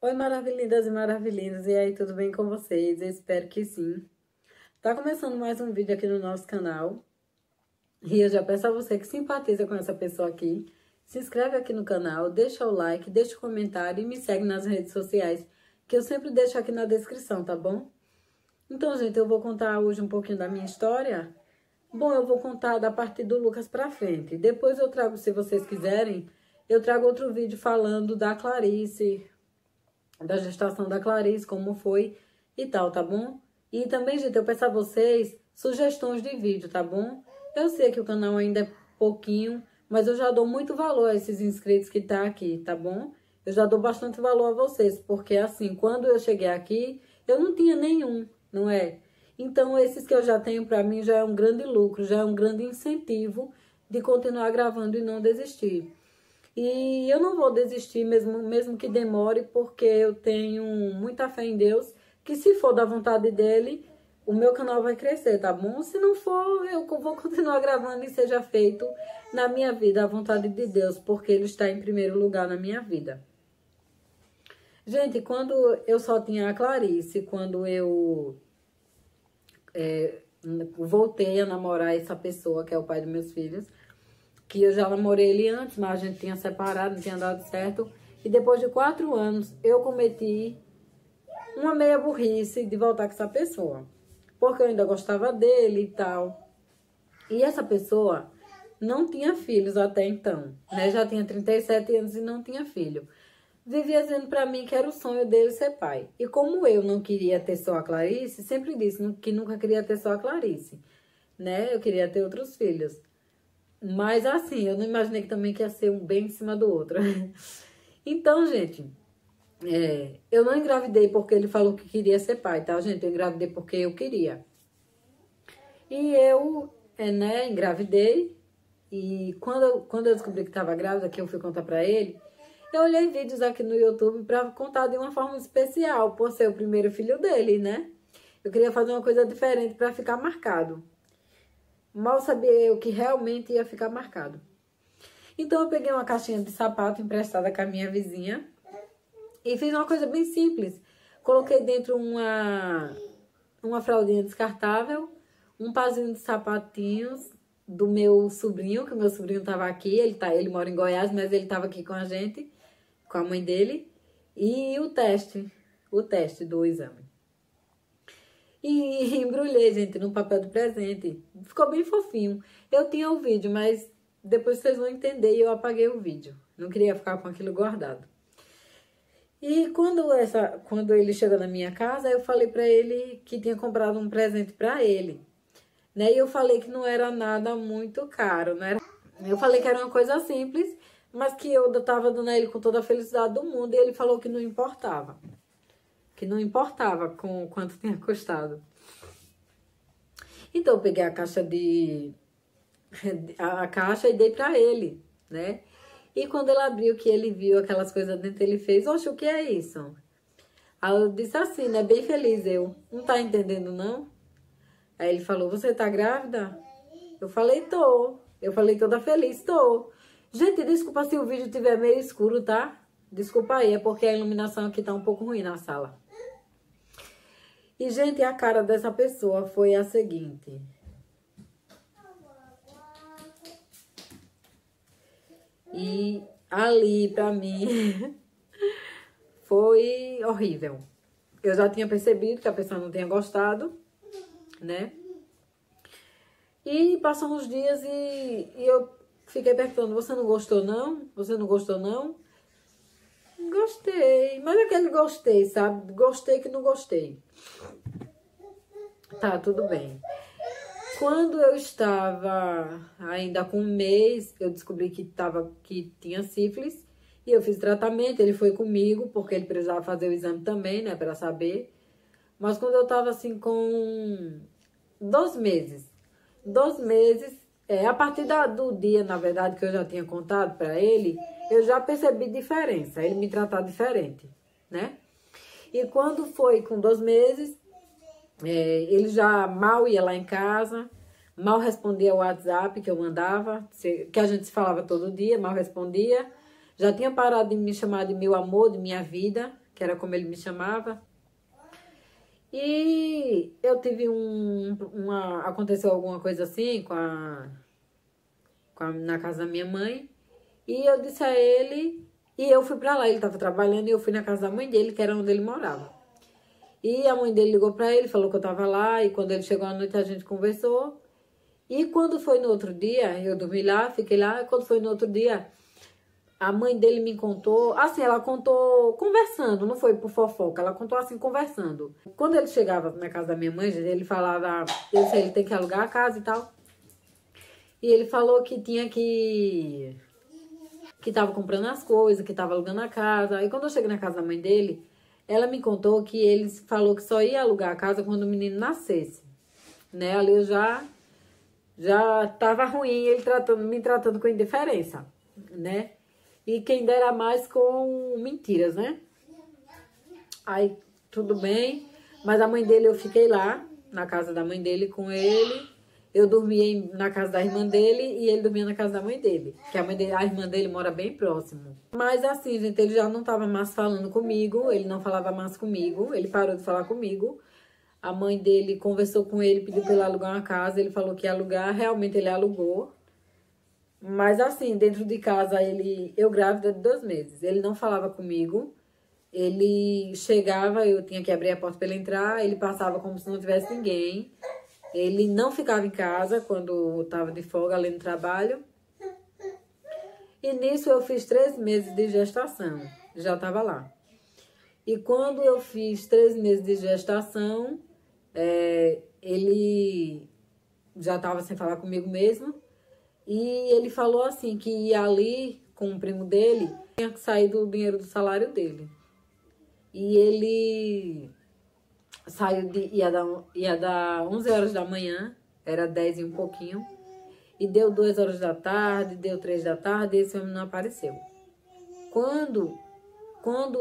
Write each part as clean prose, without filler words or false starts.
Oi, maravilhindas e maravilhindos, e aí, tudo bem com vocês? Eu espero que sim. Tá começando mais um vídeo aqui no nosso canal, e eu já peço a você que simpatiza com essa pessoa aqui, se inscreve aqui no canal, deixa o like, deixa o comentário e me segue nas redes sociais, que eu sempre deixo aqui na descrição, tá bom? Então, gente, eu vou contar hoje um pouquinho da minha história. Bom, eu vou contar da parte do Lucas pra frente. Depois eu trago, se vocês quiserem, eu trago outro vídeo falando da Clarice, da gestação da Clarice, como foi e tal, tá bom? E também, gente, eu peço a vocês sugestões de vídeo, tá bom? Eu sei que o canal ainda é pouquinho, mas eu já dou muito valor a esses inscritos que tá aqui, tá bom? Eu já dou bastante valor a vocês, porque assim, quando eu cheguei aqui, eu não tinha nenhum, não é? Então, esses que eu já tenho, pra mim, já é um grande lucro, já é um grande incentivo de continuar gravando e não desistir. E eu não vou desistir mesmo que demore, porque eu tenho muita fé em Deus, que se for da vontade dele, o meu canal vai crescer, tá bom? Se não for, eu vou continuar gravando e seja feito na minha vida a vontade de Deus, porque Ele está em primeiro lugar na minha vida. Gente, quando eu só tinha a Clarice, quando eu voltei a namorar essa pessoa, que é o pai dos meus filhos, que eu já namorei ele antes, mas a gente tinha separado, não tinha dado certo. E depois de 4 anos, eu cometi uma meia burrice de voltar com essa pessoa. Porque eu ainda gostava dele e tal. E essa pessoa não tinha filhos até então, né? Já tinha 37 anos e não tinha filho. Vivia dizendo pra mim que era o sonho dele ser pai. E como eu não queria ter só a Clarice, sempre disse que nunca queria ter só a Clarice, né? Eu queria ter outros filhos. Mas assim, eu não imaginei que também que ia ser um bem em cima do outro. Então, gente, eu não engravidei porque ele falou que queria ser pai, tá, gente? Eu engravidei porque eu queria. E eu, né, engravidei. E quando eu descobri que estava grávida, que eu fui contar pra ele, eu olhei vídeos aqui no YouTube pra contar de uma forma especial, por ser o primeiro filho dele, né? Eu queria fazer uma coisa diferente pra ficar marcado. Mal sabia eu que realmente ia ficar marcado. Então eu peguei uma caixinha de sapato emprestada com a minha vizinha e fiz uma coisa bem simples. Coloquei dentro uma fraldinha descartável, um pazinho de sapatinhos do meu sobrinho, que o meu sobrinho estava aqui, ele mora em Goiás, mas ele estava aqui com a gente, com a mãe dele, e o teste do exame. E embrulhei, gente, num papel de presente. Ficou bem fofinho. Eu tinha o vídeo, mas depois vocês vão entender e eu apaguei o vídeo. Não queria ficar com aquilo guardado. E quando ele chegou na minha casa, eu falei pra ele que tinha comprado um presente pra ele. Né? E eu falei que não era nada muito caro, né? Eu falei que era uma coisa simples, mas que eu tava dando a ele com toda a felicidade do mundo. E ele falou que não importava. Que não importava com quanto tinha custado. Então eu peguei a caixa e dei pra ele, né? E quando ele abriu, que ele viu aquelas coisas dentro, ele fez: oxe, o que é isso? Aí eu disse assim, né? Bem feliz, não tá entendendo, não? Aí ele falou: você tá grávida? Eu falei: tô. Eu falei toda feliz: tô. Gente, desculpa se o vídeo estiver meio escuro, tá? Desculpa aí, é porque a iluminação aqui tá um pouco ruim na sala. E, gente, a cara dessa pessoa foi a seguinte. E ali, pra mim, foi horrível. Eu já tinha percebido que a pessoa não tinha gostado, né? E passam uns dias e eu fiquei perguntando: você não gostou, não? Você não gostou, não? Gostei, mas aquele gostei, sabe? Gostei que não gostei. Tá, tudo bem. Quando eu estava ainda com 1 mês, eu descobri que tinha sífilis. E eu fiz tratamento, ele foi comigo, porque ele precisava fazer o exame também, né, pra saber. Mas quando eu tava assim com 2 meses, a partir do dia, na verdade, que eu já tinha contado pra ele, eu já percebi diferença, ele me tratar diferente, né? E quando foi com 2 meses, ele já mal ia lá em casa, mal respondia o WhatsApp que eu mandava, que a gente se falava todo dia, mal respondia. Já tinha parado de me chamar de meu amor, de minha vida, que era como ele me chamava. E eu tive aconteceu alguma coisa assim na casa da minha mãe. E eu disse a ele, e eu fui pra lá, ele tava trabalhando e eu fui na casa da mãe dele, que era onde ele morava. E a mãe dele ligou pra ele, falou que eu tava lá, e quando ele chegou à noite a gente conversou. E quando foi no outro dia, eu dormi lá, fiquei lá, e quando foi no outro dia, a mãe dele me contou, assim, ela contou conversando, não foi por fofoca, ela contou assim, conversando. Quando ele chegava na casa da minha mãe, ele falava, eu disse, ele tem que alugar a casa e tal. E ele falou que tinha que tava comprando as coisas, que tava alugando a casa. Aí quando eu cheguei na casa da mãe dele, ela me contou que ele falou que só ia alugar a casa quando o menino nascesse. Né? Ali eu já tava ruim, ele me tratando com indiferença, né? E quem dera mais com mentiras, né? Aí, tudo bem. Mas a mãe dele, eu fiquei lá, na casa da mãe dele com ele. Eu dormia na casa da irmã dele e ele dormia na casa da mãe dele. Que a irmã dele mora bem próximo. Mas assim, gente, ele já não tava mais falando comigo. Ele não falava mais comigo. Ele parou de falar comigo. A mãe dele conversou com ele, pediu pra ele alugar uma casa. Ele falou que ia alugar. Realmente ele alugou. Mas assim, dentro de casa, eu grávida de 2 meses. Ele não falava comigo. Ele chegava, eu tinha que abrir a porta para ele entrar. Ele passava como se não tivesse ninguém. Ele não ficava em casa quando estava de folga, além do trabalho. E nisso eu fiz 3 meses de gestação. Já estava lá. E quando eu fiz 3 meses de gestação, ele já estava sem falar comigo mesmo. E ele falou assim, que ia ali com o primo dele, tinha que sair do dinheiro do salário dele. E ele saiu, ia dar 11 horas da manhã, era 10 e um pouquinho. E deu 2 horas da tarde, deu 3 da tarde, e esse homem não apareceu. Quando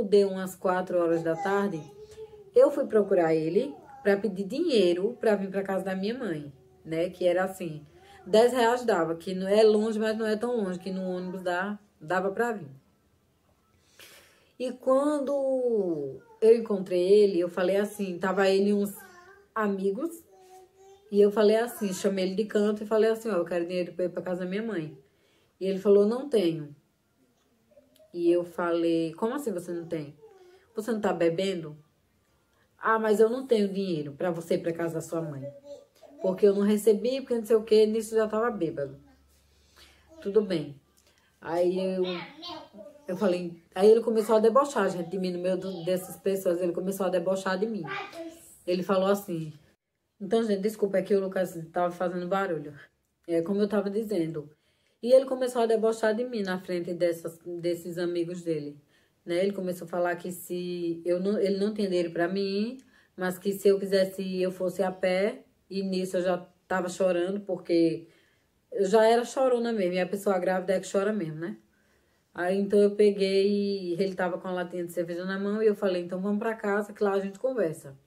deu umas 4 horas da tarde, eu fui procurar ele para pedir dinheiro para vir para casa da minha mãe, né? Que era assim, 10 reais dava, que não é longe, mas não é tão longe, que no ônibus dava para vir. E quando eu encontrei ele, eu falei assim, tava ele e uns amigos, e eu falei assim, chamei ele de canto e falei assim, ó, eu quero dinheiro para ir para casa da minha mãe. E ele falou, não tenho. E eu falei, como assim você não tem? Você não tá bebendo? Ah, mas eu não tenho dinheiro para você ir para casa da sua mãe. Porque eu não recebi, porque não sei o que, nisso já tava bêbado. Tudo bem. Aí eu falei, aí ele começou a debochar, gente, de mim, no meio dessas pessoas, ele começou a debochar de mim. Ele falou assim, então, gente, desculpa, é que o Lucas tava fazendo barulho. É como eu tava dizendo. E ele começou a debochar de mim na frente desses amigos dele. Né? Ele começou a falar que ele não tinha dinheiro pra mim, mas que se eu quisesse ir, eu fosse a pé. E nisso eu já tava chorando, porque eu já era chorona mesmo. E a pessoa grávida é que chora mesmo, né? Aí então eu peguei e ele tava com a latinha de cerveja na mão e eu falei, então vamos pra casa que lá a gente conversa.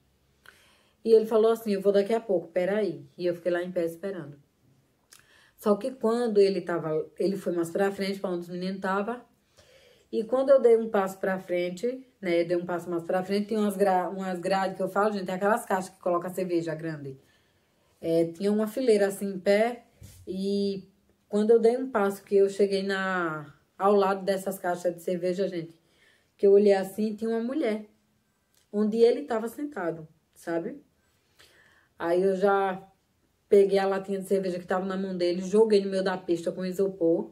E ele falou assim, eu vou daqui a pouco, peraí. E eu fiquei lá em pé esperando. Só que quando ele foi mais pra frente, pra onde os meninos estavam. E quando eu dei um passo pra frente, né, eu dei um passo mais pra frente, tinha umas grades que eu falo, gente, tem aquelas caixas que coloca a cerveja grande. Tinha uma fileira assim em pé, e quando eu dei um passo que eu cheguei ao lado dessas caixas de cerveja, gente, que eu olhei assim, tinha uma mulher, onde ele estava sentado, sabe? Aí eu já peguei a latinha de cerveja que estava na mão dele, joguei no meio da pista com isopor,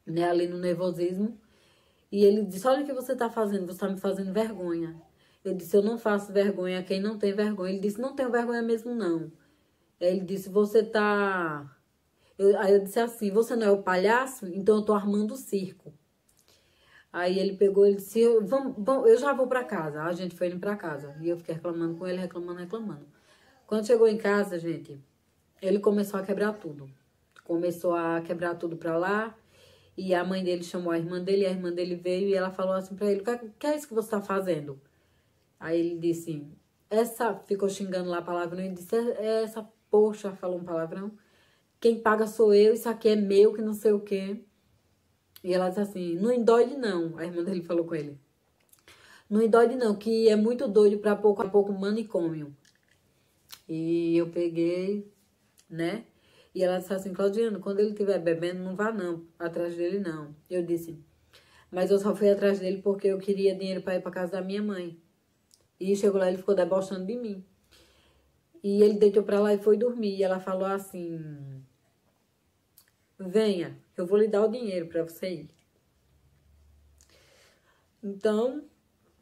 né, ali no nervosismo. E ele disse, olha o que você tá fazendo, você tá me fazendo vergonha. Eu disse, eu não faço vergonha a quem não tem vergonha. Ele disse, não tenho vergonha mesmo, não. Ele disse, você tá... Aí eu disse assim, você não é o palhaço? Então eu tô armando o circo. Aí ele pegou, ele disse, eu já vou pra casa. A gente foi indo pra casa. E eu fiquei reclamando com ele, reclamando. Quando chegou em casa, gente, ele começou a quebrar tudo. Começou a quebrar tudo pra lá. E a mãe dele chamou a irmã dele, e a irmã dele veio e ela falou assim pra ele, o que é isso que você tá fazendo? Aí ele disse, ficou xingando lá a palavrão, e disse, essa poxa, falou um palavrão, quem paga sou eu, isso aqui é meu, que não sei o quê. E ela disse assim, não endoide não, a irmã dele falou com ele. Não endoide não, que é muito doido pra pouco a pouco manicômio. E eu peguei, né? E ela disse assim, Claudiano, quando ele estiver bebendo, não vá não, atrás dele não. Eu disse, mas eu só fui atrás dele porque eu queria dinheiro pra ir pra casa da minha mãe. E chegou lá, ele ficou debochando de mim. E ele deitou pra lá e foi dormir. E ela falou assim, venha, eu vou lhe dar o dinheiro pra você ir. Então,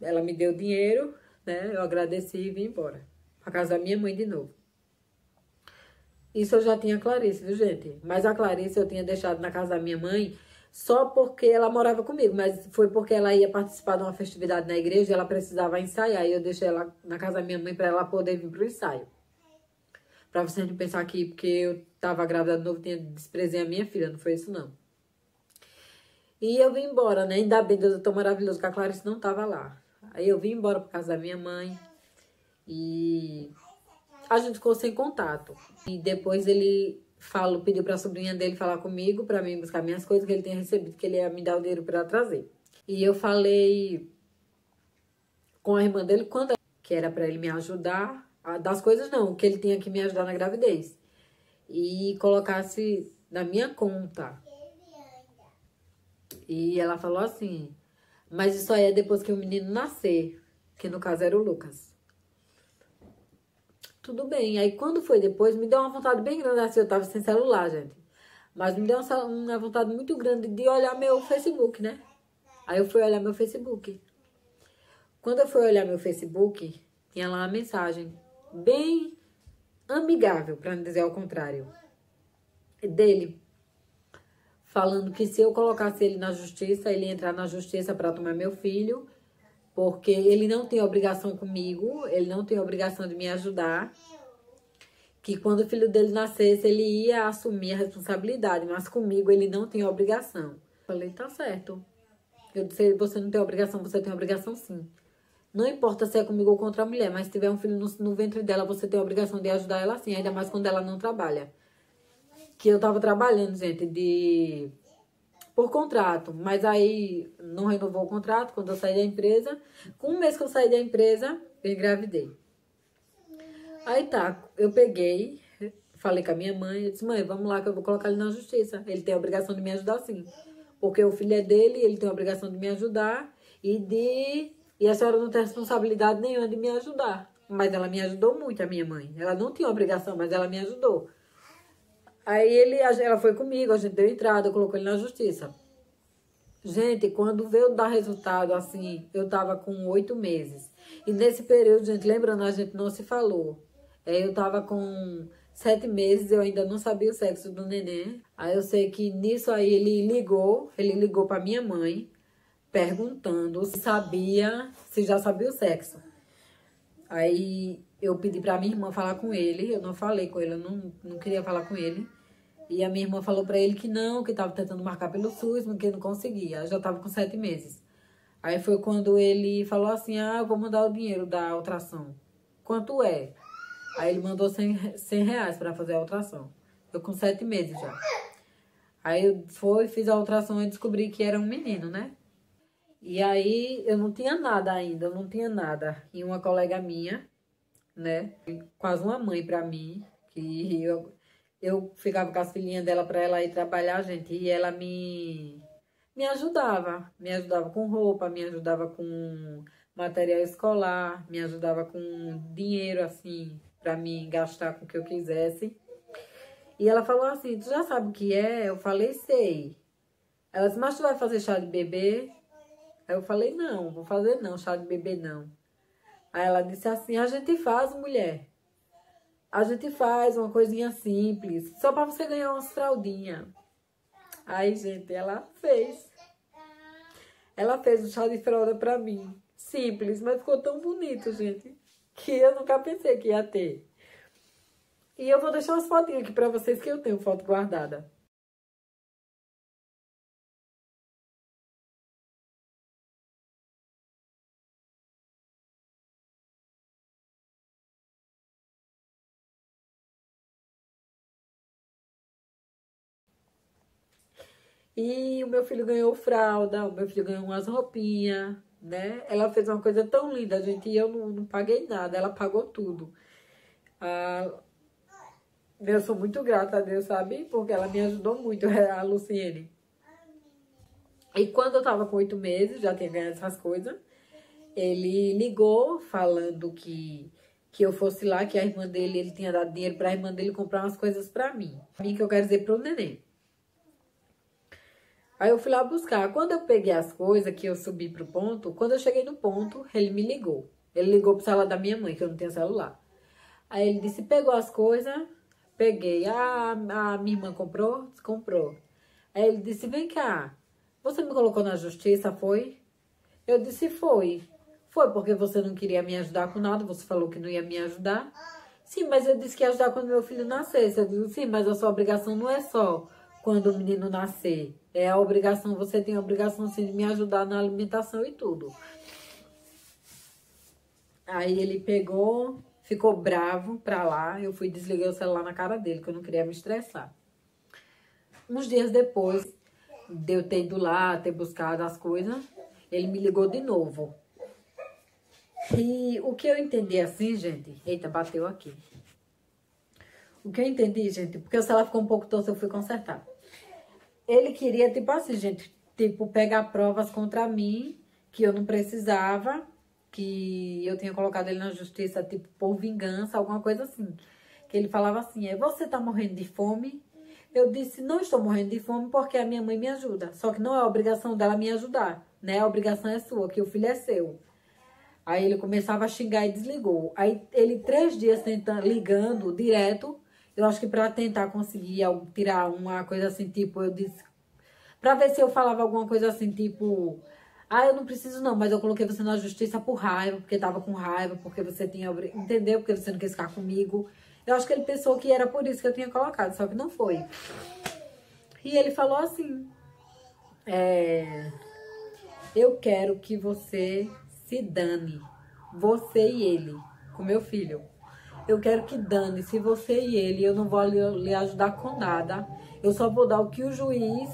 ela me deu o dinheiro, né? Eu agradeci e vim embora. Pra casa da minha mãe de novo. Isso eu já tinha Clarice, viu, gente? Mas a Clarice eu tinha deixado na casa da minha mãe só porque ela morava comigo. Mas foi porque ela ia participar de uma festividade na igreja e ela precisava ensaiar. E eu deixei ela na casa da minha mãe pra ela poder vir pro ensaio. Pra vocês não pensar que porque eu tava grávida de novo, tinha desprezei a minha filha. Não foi isso, não. E eu vim embora, né? Ainda bem, Deus é tão maravilhoso que a Clarice não tava lá. Aí eu vim embora pra casa da minha mãe. E a gente ficou sem contato. E depois ele pediu pra sobrinha dele falar comigo, pra mim buscar minhas coisas que ele tinha recebido, que ele ia me dar o dinheiro pra trazer. E eu falei com a irmã dele que era pra ele me ajudar. Das coisas não, que ele tinha que me ajudar na gravidez. E colocasse na minha conta. E ela falou assim, mas isso aí é depois que o menino nascer, que no caso era o Lucas. Tudo bem. Aí quando foi depois, me deu uma vontade bem grande, assim, eu tava sem celular, gente. Mas me deu uma vontade muito grande de olhar meu Facebook, né? Aí eu fui olhar meu Facebook. Quando eu fui olhar meu Facebook, tinha lá uma mensagem bem amigável, para não dizer ao contrário, dele, falando que se eu colocasse ele na justiça, ele ia entrar na justiça para tomar meu filho, porque ele não tem obrigação comigo, ele não tem obrigação de me ajudar, que quando o filho dele nascesse, ele ia assumir a responsabilidade, mas comigo ele não tem obrigação. Falei, tá certo. Eu disse, você não tem obrigação, você tem obrigação sim. Não importa se é comigo ou com outra mulher, mas se tiver um filho no ventre dela, você tem a obrigação de ajudar ela sim, ainda mais quando ela não trabalha. Que eu tava trabalhando, gente, por contrato, mas aí não renovou o contrato quando eu saí da empresa. Com um mês que eu saí da empresa, eu engravidei. Aí tá, eu peguei, falei com a minha mãe, eu disse, mãe, vamos lá que eu vou colocar ele na justiça. Ele tem a obrigação de me ajudar sim. Porque o filho é dele, ele tem a obrigação de me ajudar e a senhora não tem responsabilidade nenhuma de me ajudar. Mas ela me ajudou muito, a minha mãe. Ela não tinha obrigação, mas ela me ajudou. Aí ela foi comigo, a gente deu entrada, colocou ele na justiça. Gente, quando veio dar resultado, assim, eu tava com 8 meses. E nesse período, gente, lembrando, a gente não se falou. Eu tava com 7 meses, eu ainda não sabia o sexo do neném. Aí eu sei que nisso aí ele ligou pra minha mãe, perguntando se já sabia o sexo. Aí eu pedi pra minha irmã falar com ele, eu não falei com ele, eu não queria falar com ele. E a minha irmã falou pra ele que não, que tava tentando marcar pelo SUS, mas que não conseguia. Eu já tava com 7 meses. Aí foi quando ele falou assim, eu vou mandar o dinheiro da ultrassom. Quanto é? Aí ele mandou 100 reais pra fazer a ultrassom. Eu com 7 meses já. Aí eu fiz a ultrassom e descobri que era um menino, né? E aí eu não tinha nada ainda, eu não tinha nada. E uma colega minha, né? Quase uma mãe pra mim, que eu ficava com as filhinhas dela pra ela ir trabalhar, gente, e ela me ajudava com roupa, me ajudava com material escolar, me ajudava com dinheiro, assim, pra mim gastar com o que eu quisesse. E ela falou assim, tu já sabe o que é? Eu falei, sei. Ela disse, mas tu vai fazer chá de bebê? Aí eu falei, não, vou fazer não, chá de bebê não. Aí ela disse assim, a gente faz, mulher. A gente faz uma coisinha simples, só pra você ganhar umas fraldinhas. Aí, gente, ela fez. Ela fez o chá de fralda pra mim. Simples, mas ficou tão bonito, gente, que eu nunca pensei que ia ter. E eu vou deixar umas fotinhas aqui pra vocês, que eu tenho foto guardada. E o meu filho ganhou fralda, o meu filho ganhou umas roupinhas. né? Ela fez uma coisa tão linda, gente, e eu não paguei nada, ela pagou tudo. Eu sou muito grata a Deus, sabe? Porque ela me ajudou muito, a Luciene. E quando eu tava com 8 meses, já tinha ganhado essas coisas, ele ligou falando que eu fosse lá, que a irmã dele, ele tinha dado dinheiro pra irmã dele comprar umas coisas pra mim. Pra mim, que eu quero dizer pro neném. Aí eu fui lá buscar. Quando eu peguei as coisas, que eu subi pro ponto, quando eu cheguei no ponto, ele me ligou. Ele ligou pro celular da minha mãe, que eu não tinha celular. Aí ele disse, pegou as coisas, peguei. A minha irmã comprou? Comprou. Aí ele disse, vem cá, você me colocou na justiça, foi? Eu disse, foi. Foi porque você não queria me ajudar com nada, você falou que não ia me ajudar. Sim, mas eu disse que ia ajudar quando meu filho nascesse. Eu disse, sim, mas a sua obrigação não é só quando o menino nascer. É a obrigação, você tem a obrigação sim de me ajudar na alimentação e tudo. Aí ele pegou, ficou bravo pra lá. Eu fui desliguei o celular na cara dele, que eu não queria me estressar. Uns dias depois de eu ter ido lá, ter buscado as coisas, ele me ligou de novo. E o que eu entendi assim, gente... Eita, bateu aqui. O que eu entendi, gente... Porque o celular ficou um pouco torto, eu fui consertar. Ele queria, tipo assim, gente... Tipo, pegar provas contra mim... Que eu não precisava... Que eu tinha colocado ele na justiça, tipo, por vingança, alguma coisa assim. Que ele falava assim, você tá morrendo de fome? Eu disse, não estou morrendo de fome porque a minha mãe me ajuda. Só que não é a obrigação dela me ajudar, né? A obrigação é sua, que o filho é seu. Aí ele começava a xingar e desligou. Aí ele 3 dias tentando, ligando direto, eu acho que pra tentar conseguir tirar uma coisa assim, tipo, eu disse... Pra ver se eu falava alguma coisa assim, tipo... eu não preciso não, mas eu coloquei você na justiça por raiva, porque tava com raiva, porque você tinha... Entendeu? Porque você não quis ficar comigo. Eu acho que ele pensou que era por isso que eu tinha colocado, só que não foi. E ele falou assim... eu quero que você se dane. Você e ele, com meu filho. Eu quero que dane, se você e ele, eu não vou lhe ajudar com nada. Eu só vou dar o que o juiz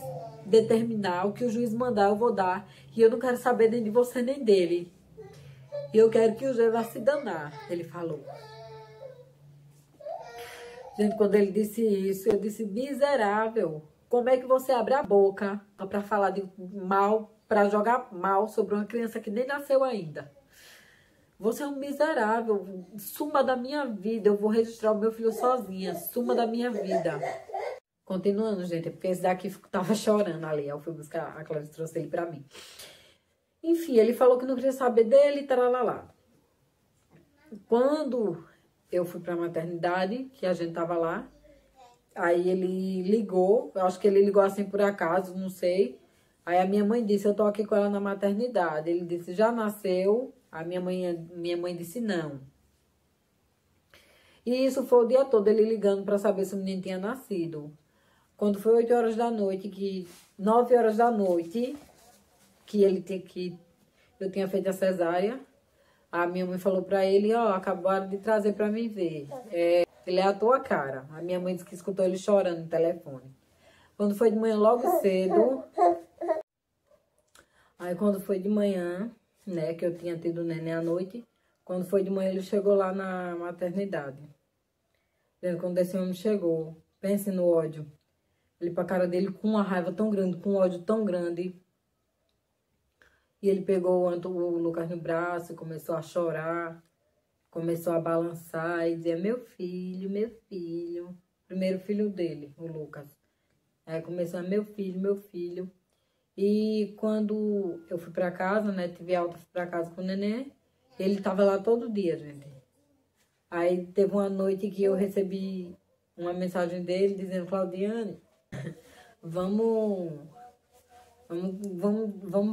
determinar, o que o juiz mandar, eu vou dar. E eu não quero saber nem de você nem dele. E eu quero que o juiz vá se danar, ele falou. Gente, quando ele disse isso, eu disse, miserável. Como é que você abre a boca pra falar de mal, pra jogar mal sobre uma criança que nem nasceu ainda? Você é um miserável, suma da minha vida, eu vou registrar o meu filho sozinha, suma da minha vida. Continuando, gente, porque esse daqui tava chorando ali, eu fui buscar, a Cláudia trouxe ele pra mim. Enfim, ele falou que não queria saber dele, taralá. Quando eu fui pra maternidade, que a gente tava lá, aí ele ligou, eu acho que ele ligou assim por acaso, não sei. Aí a minha mãe disse, eu tô aqui com ela na maternidade. Ele disse, já nasceu? A minha mãe disse não. E isso foi o dia todo, ele ligando para saber se o menino tinha nascido. Quando foi 8 horas da noite, 9 horas da noite, que eu tinha feito a cesárea, a minha mãe falou para ele, acabaram de trazer para mim ver. Ele é a tua cara. A minha mãe disse que escutou ele chorando no telefone. Quando foi de manhã, logo cedo... Aí quando foi de manhã, né, que eu tinha tido o neném à noite, quando foi de manhã ele chegou lá na maternidade. Quando esse homem chegou, pense no ódio. Ele pra cara dele com uma raiva tão grande, com um ódio tão grande. E ele pegou o Lucas no braço, começou a chorar, começou a balançar e dizia, meu filho, meu filho. Primeiro filho dele, o Lucas. Aí começou a meu filho. E quando eu fui pra casa, né, tive alta, fui pra casa com o neném, ele tava lá todo dia, gente. Aí teve uma noite que eu recebi uma mensagem dele dizendo, Claudiane, vamos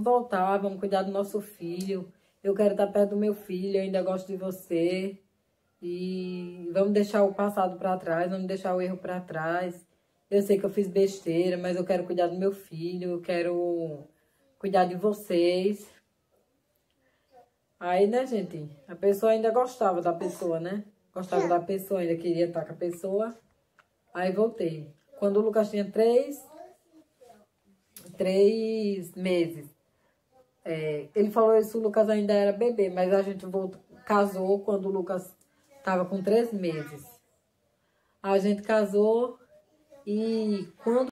voltar, vamos cuidar do nosso filho. Eu quero estar perto do meu filho, eu ainda gosto de você. E vamos deixar o passado pra trás, vamos deixar o erro pra trás. Eu sei que eu fiz besteira, mas eu quero cuidar do meu filho, eu quero cuidar de vocês. Aí, né, gente, a pessoa ainda gostava da pessoa, né? Gostava da pessoa, ainda queria estar com a pessoa. Aí voltei. Quando o Lucas tinha 3 meses. Ele falou isso, o Lucas ainda era bebê, mas a gente casou quando o Lucas estava com 3 meses. A gente casou e quando...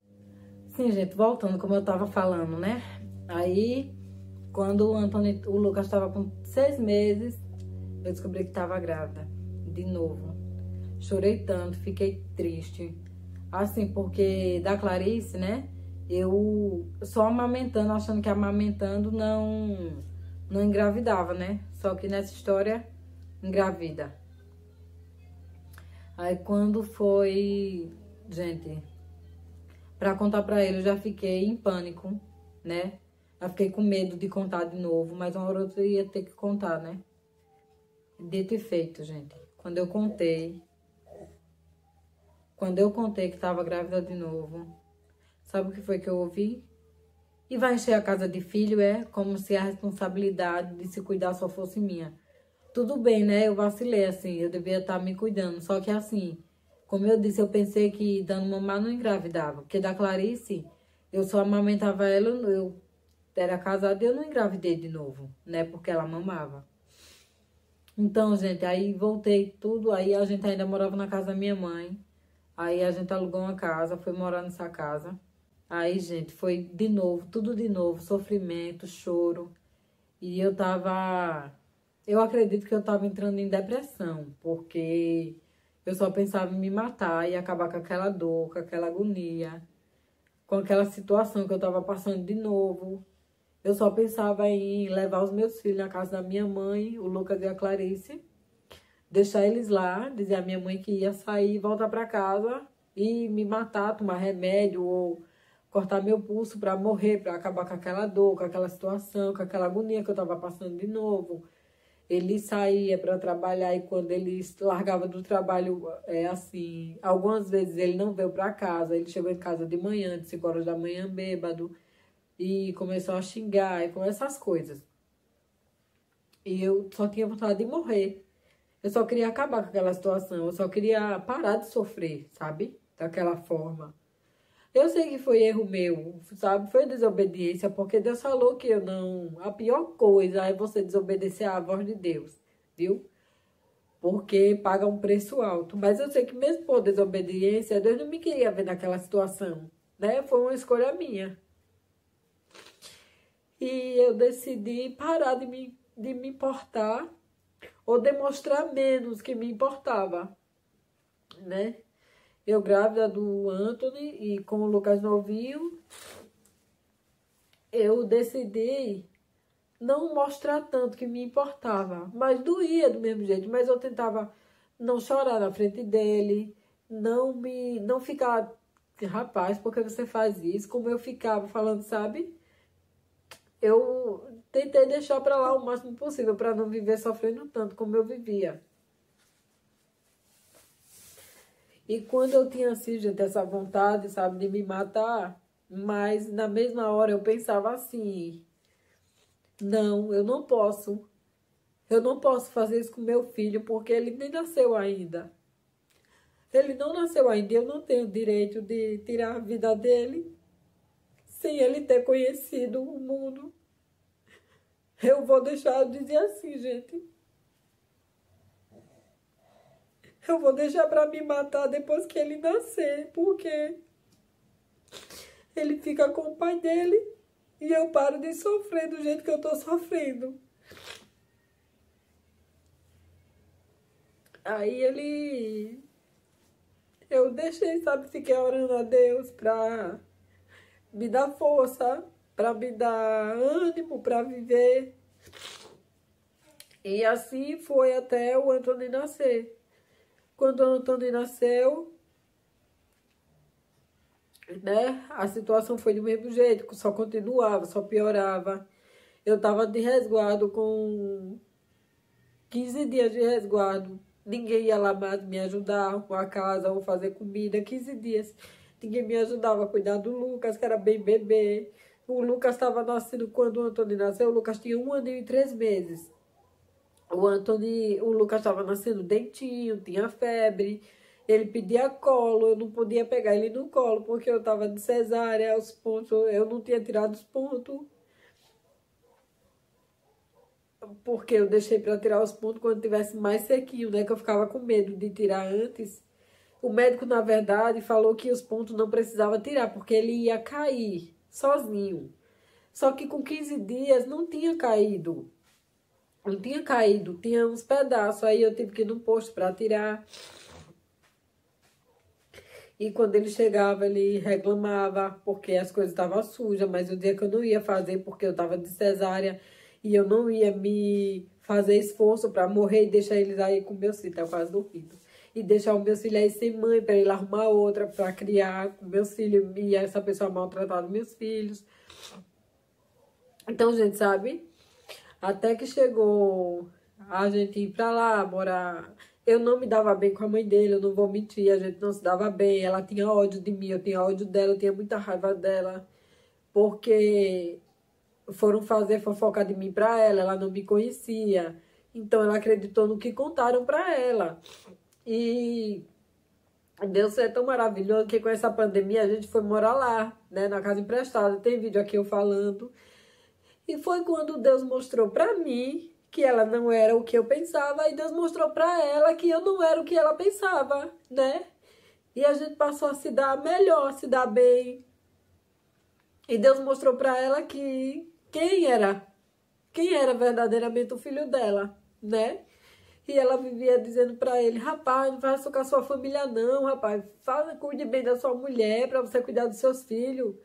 Sim, gente, voltando como eu estava falando, né? Aí, quando o Lucas estava com 6 meses, eu descobri que estava grávida, de novo. Chorei tanto, fiquei triste. Assim, porque da Clarice, né? Eu só amamentando, achando que amamentando não engravidava, né? Só que nessa história, engravida. Aí quando foi, gente, pra contar pra ele, eu já fiquei em pânico, né? Eu fiquei com medo de contar de novo, mas uma hora ou outra eu ia ter que contar, né? Dito e feito, gente. Quando eu contei que tava grávida de novo, sabe o que foi que eu ouvi? E vai encher a casa de filho, como se a responsabilidade de se cuidar só fosse minha. Tudo bem, né? Eu vacilei, assim, eu devia estar me cuidando. Só que assim, como eu disse, eu pensei que dando mamar não engravidava. Porque da Clarice, eu só amamentava ela, eu era casada e eu não engravidei de novo, né? Porque ela mamava. Então, gente, aí voltei tudo, aí a gente ainda morava na casa da minha mãe. Aí a gente alugou uma casa, foi morar nessa casa. Aí, gente, foi de novo, tudo de novo, sofrimento, choro. E eu acredito que eu tava entrando em depressão, porque eu só pensava em me matar e acabar com aquela dor, com aquela agonia, com aquela situação que eu tava passando de novo. Eu só pensava em levar os meus filhos na casa da minha mãe, o Lucas e a Clarice, deixar eles lá, dizer à minha mãe que ia sair, voltar para casa e me matar, tomar remédio ou cortar meu pulso para morrer, para acabar com aquela dor, com aquela situação, com aquela agonia que eu estava passando de novo. Ele saía para trabalhar e quando ele largava do trabalho, assim, algumas vezes ele não veio para casa, ele chegou em casa de manhã, de 5 horas da manhã, bêbado, e começou a xingar e com essas coisas. E eu só tinha vontade de morrer. Eu só queria acabar com aquela situação, eu só queria parar de sofrer, sabe? Daquela forma. Eu sei que foi erro meu, sabe? Foi desobediência, porque Deus falou que eu não... A pior coisa é você desobedecer à voz de Deus, viu? Porque paga um preço alto. Mas eu sei que mesmo por desobediência, Deus não me queria ver naquela situação, né? Foi uma escolha minha. E eu decidi parar de me importar ou demonstrar menos que me importava, né? Eu grávida do Anthony e com o Lucas novinho, eu decidi não mostrar tanto que me importava, mas doía do mesmo jeito, mas eu tentava não chorar na frente dele, não ficar, rapaz, por que você faz isso? Como eu ficava falando, sabe? Eu tentei deixar pra lá o máximo possível para não viver sofrendo tanto como eu vivia. E quando eu tinha assim, gente, essa vontade, sabe, de me matar, mas na mesma hora eu pensava assim, não, eu não posso. Eu não posso fazer isso com meu filho porque ele nem nasceu ainda. Ele não nasceu ainda e eu não tenho direito de tirar a vida dele sem ele ter conhecido o mundo. Eu vou deixar de dizer assim, gente. Eu vou deixar pra me matar depois que ele nascer, porque ele fica com o pai dele e eu paro de sofrer do jeito que eu tô sofrendo. Aí eu deixei, sabe, fiquei orando a Deus pra me dar força, pra me dar ânimo pra viver. E assim foi até o Antônio nascer. Quando o Antônio nasceu, né, a situação foi do mesmo jeito, só continuava, só piorava. Eu tava de resguardo com 15 dias de resguardo. Ninguém ia lá mais me ajudar com a casa ou fazer comida. 15 dias. Ninguém me ajudava a cuidar do Lucas, que era bem bebê. O Lucas estava nascendo quando o Antônio nasceu. O Lucas tinha 1 ano e 3 meses. O Lucas estava nascendo dentinho, tinha febre. Ele pedia colo, eu não podia pegar ele no colo, porque eu estava de cesárea, os pontos, eu não tinha tirado os pontos. porque eu deixei para tirar os pontos quando tivesse mais sequinho, né? Que eu ficava com medo de tirar antes. O médico, na verdade, falou que os pontos não precisava tirar, porque ele ia cair sozinho. Só que com 15 dias não tinha caído. Não tinha caído, tinha uns pedaços. Aí eu tive que ir no posto para tirar. E quando ele chegava, ele reclamava porque as coisas estavam sujas, mas o dia que eu não ia fazer porque eu estava de cesárea e eu não ia me fazer esforço para morrer e deixar eles aí com meus filhos, tá quase dormindo. E deixar os meus filhos aí sem mãe para ele arrumar outra para criar com meus filhos e essa pessoa maltratando meus filhos. Então, gente, sabe? Até que chegou a gente ir pra lá, morar. Eu não me dava bem com a mãe dele, eu não vou mentir, a gente não se dava bem. Ela tinha ódio de mim, eu tinha ódio dela, eu tinha muita raiva dela. Porque foram fazer fofoca de mim pra ela, ela não me conhecia. Então ela acreditou no que contaram pra ela. E Deus é tão maravilhoso que com essa pandemia a gente foi morar lá, né, na casa emprestada. Tem vídeo aqui eu falando. E foi quando Deus mostrou pra mim que ela não era o que eu pensava, e Deus mostrou pra ela que eu não era o que ela pensava, né? E a gente passou a se dar melhor, se dar bem. E Deus mostrou pra ela que quem era verdadeiramente o filho dela, né? E ela vivia dizendo pra ele: rapaz, não faça com a sua família não, rapaz. Cuide bem da sua mulher pra você cuidar dos seus filhos,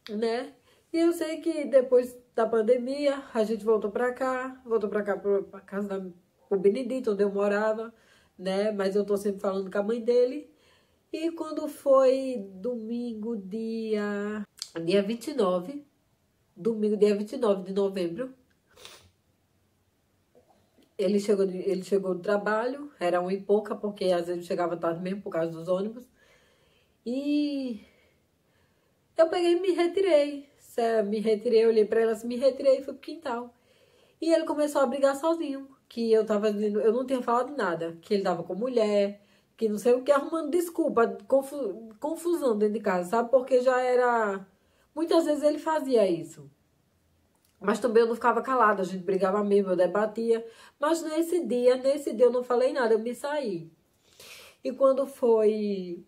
né? E eu sei que depois da pandemia, a gente voltou pra cá pra casa do Benedito, onde eu morava, né? Mas eu tô sempre falando com a mãe dele. E quando foi domingo, dia 29, domingo, dia 29 de novembro, ele chegou do trabalho, era 1h pouca, porque às vezes chegava tarde mesmo por causa dos ônibus. E eu peguei e me retirei. Olhei pra ela, me retirei e fui pro quintal. E ele começou a brigar sozinho, que eu tava dizendo, eu não tinha falado nada, que ele tava com mulher, que não sei o que, arrumando desculpa, confusão dentro de casa, sabe? Porque já era... Muitas vezes ele fazia isso. Mas também eu não ficava calada, a gente brigava mesmo, eu debatia. Mas nesse dia eu não falei nada, eu me saí. E quando foi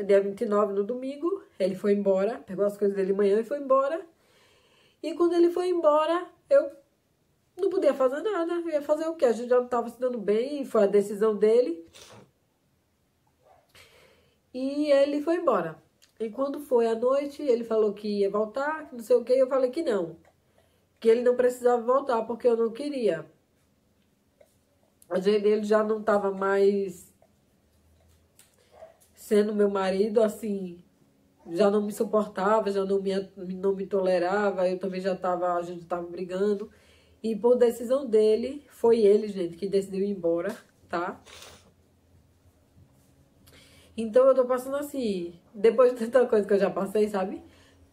dia 29, no domingo, ele foi embora, pegou as coisas dele de manhã e foi embora. E quando ele foi embora, eu não podia fazer nada. Eu ia fazer o quê? A gente já não estava se dando bem, foi a decisão dele. E ele foi embora. E quando foi à noite, ele falou que ia voltar, que não sei o quê, eu falei que não. Que ele não precisava voltar, porque eu não queria. Ele já não estava mais sendo meu marido, assim, já não me suportava, já não me tolerava, eu também a gente estava brigando. E por decisão dele, foi ele, gente, que decidiu ir embora, tá? Então eu tô passando assim, depois de tanta coisa que eu já passei, sabe?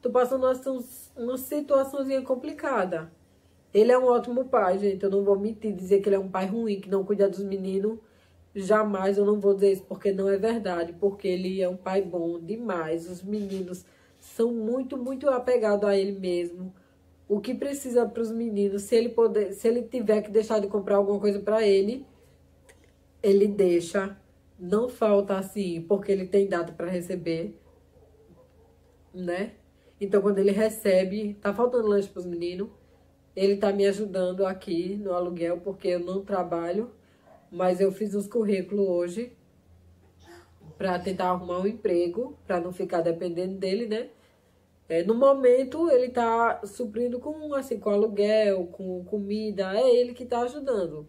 Tô passando assim, uma situaçãozinha complicada. Ele é um ótimo pai, gente, eu não vou mentir, dizer que ele é um pai ruim, que não cuida dos meninos. Jamais eu não vou dizer isso, porque não é verdade, porque ele é um pai bom demais. Os meninos são muito, muito apegados a ele mesmo. O que precisa para os meninos, se ele tiver que deixar de comprar alguma coisa para ele deixa. Não falta assim, porque ele tem data para receber, né? Então, quando ele recebe, tá faltando lanche para os meninos. Ele tá me ajudando aqui no aluguel, porque eu não trabalho. Mas eu fiz uns currículos hoje para tentar arrumar um emprego, para não ficar dependendo dele, né? No momento, ele tá suprindo com aluguel, com comida. É ele que tá ajudando.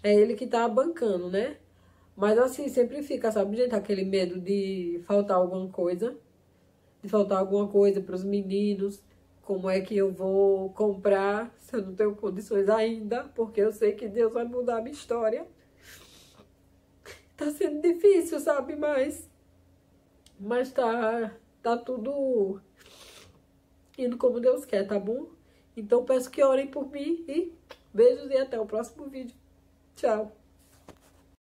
É ele que tá bancando, né? Mas assim, sempre fica, sabe, gente, aquele medo de faltar alguma coisa. De faltar alguma coisa para os meninos. Como é que eu vou comprar se eu não tenho condições ainda? Porque eu sei que Deus vai mudar a minha história. Tá sendo difícil, sabe? Mas tá tudo indo como Deus quer, tá bom? Então peço que orem por mim e beijos e até o próximo vídeo. Tchau!